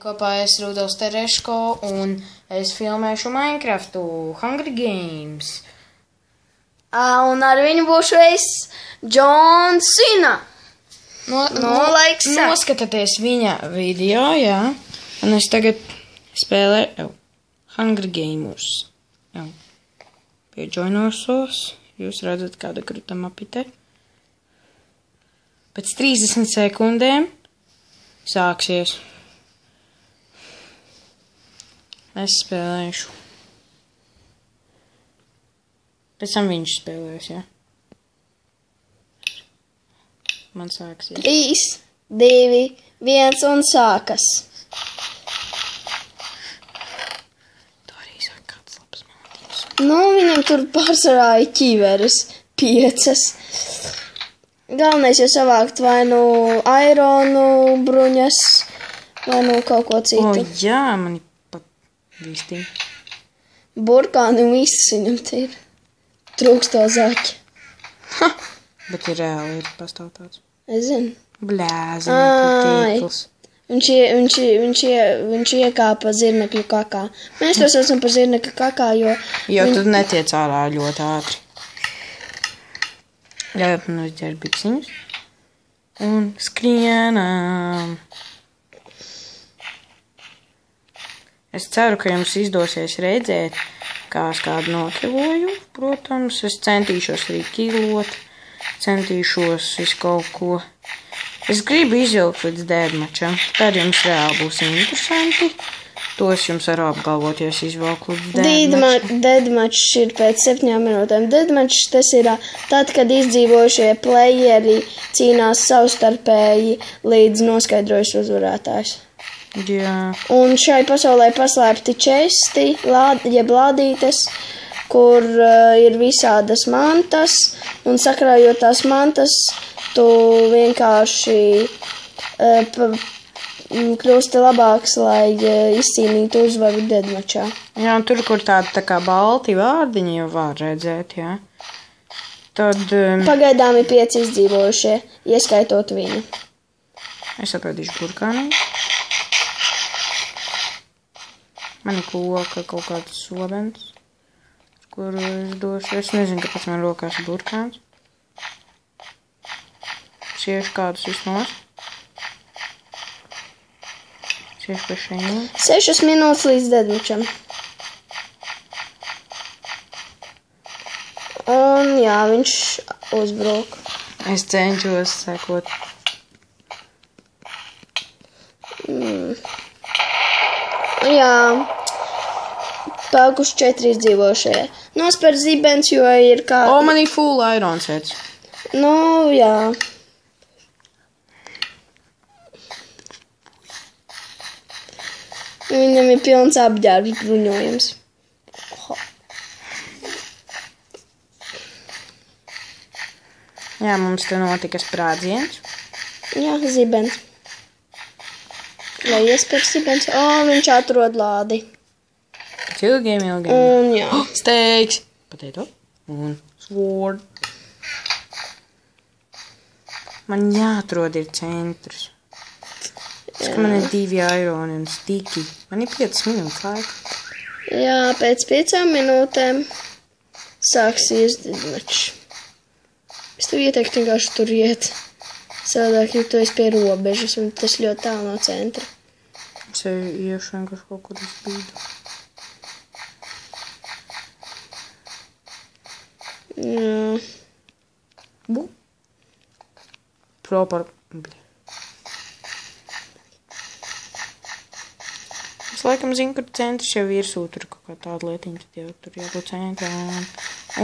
Kopā es Rudolfs Tereško un es filmēšu Minecraftu, Hunger Games. Un ar viņu būšu es, John Cena. Noskatieties viņa video, jā. Un es tagad spēlēju Hunger Games. Piejoinosos. Jūs redzat, kāda kruta mapite. Pēc 30 sekundēm sāksies. Es spēlēšu. Pēc tam viņš spēlēs, jā. Man sāksies. 3, 2, 1 un sākas. Tā arī sāk kāds labs mātības. Viņam tur pārsvarā ir ķīveres 5. Galvenais jau savākt vai nu aironu bruņas, vai nu kaut ko citu. Jā, mani Visti. Burkāni un visas viņam te ir. Trūkst to zaķi. Bet ir reāli ir pastāv tāds. Es zinu. Blēzini, tīkls. Viņš iekāpa zirnekļu kakā. Mēs to saucam par zirnekļu kakā, jo tu netiec ārā ļoti ātri. Ļaujiet man uzģērt biksiņus. Un skrienam. Es ceru, ka jums izdosies redzēt, kā es kādu nokļuvoju, protams. Es centīšos arī kilot, centīšos visu kaut ko. Es gribu izvilkt līdz dēdmačam, tad jums reāli būs interesanti. To es jums varu apgalvot, ja es izvilku līdz dēdmačam. Dēdmačs ir pēc 7 minūtēm. Dēdmačs tas ir tad, kad izdzīvojušie playeri cīnās savstarpēji līdz noskaidrojas uzvarētājs. Jā. Un šai pasaulē paslēpti česti, jeb lādītes, kur ir visādas mantas, un sakrājot tās mantas, tu vienkārši kļūsti labāks, lai izcīnītu uzvaru dēdmačā. Jā, un tur, kur tādi tā kā balti vārdiņi jau var redzēt, jā. Tad... Pagaidām ir 5 izdzīvojušie, ieskaitot viņu. Es atradīšu burkānu. Man ir koka kaut kāds sobens, kuru es došu. Es nezinu, kāpēc man rokās ir burkāns. Siešu kādus visnos. Siešu pie šeņiem. 6 minūtes līdz dēdmačam. Un jā, viņš uzbruk. Es cenšos sekot. Jā, palikuši 4 izdzīvošie. Nospēr zibens, jo ir kā... Man ir full iron sets. Jā. Viņam ir pilns apģērbs bruņojums. Jā, mums te notika sprādziens. Jā, zibens. Lai iespērs zibens. Viņš atrod lādi. Pēc ilgiem. Un jā. Steiks. Potato. Un sword. Man jāatrod ir centrs. Tas, ka man ir 2 aironi un stiki. Man ir 5 minūtes laika. Jā, pēc 5 minūtēm sāksies dēdmačs. Es tev ieteiktu vienkārši tur iet. Savādāk, ja tu esi pie robežas, un tas ļoti tālu no centra. Es iešu vienkārši kaut kur uz bīdu. Jā. Bu. Propar. Es laikam zinu, kur centrs jau virsū tur kaut kā tāda lietiņa, tad jau tur jābūt centrā.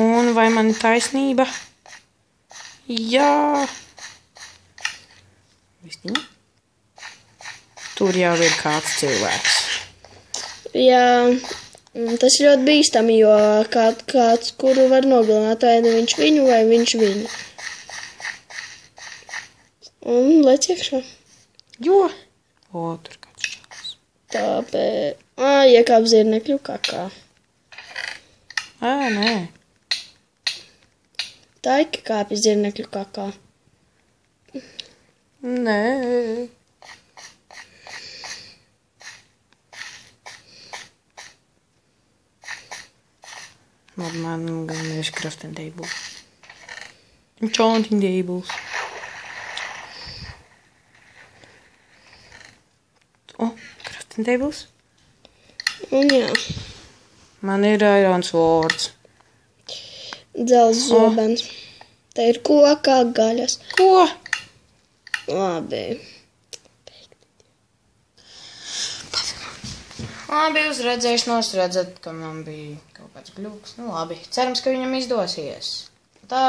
Un vai man taisnība? Jā. Vistiņa. Tur jau ir kāds cilvēks. Jā, tas ļoti bīstami, jo kāds, kuru var nogalināt, vai viņš viņu, vai viņš viņu. Un lec iekšā. Jo. Tur kāds čels. Tāpēc, iekāp zirnekļu kakā. Nē. Tā ir kāpj zirnekļu kakā. Nē. Labi, man gan ir crafting table. Enchanting tables. Crafting tables? Un jā, Man ir iron swords. dzels zobens. Te ir kokā gaļas. Ko? Labi. Labi, jūs redzat, ka man bija kaut kāds gļuks. Nu labi, cerams, ka viņam izdosies. Tā.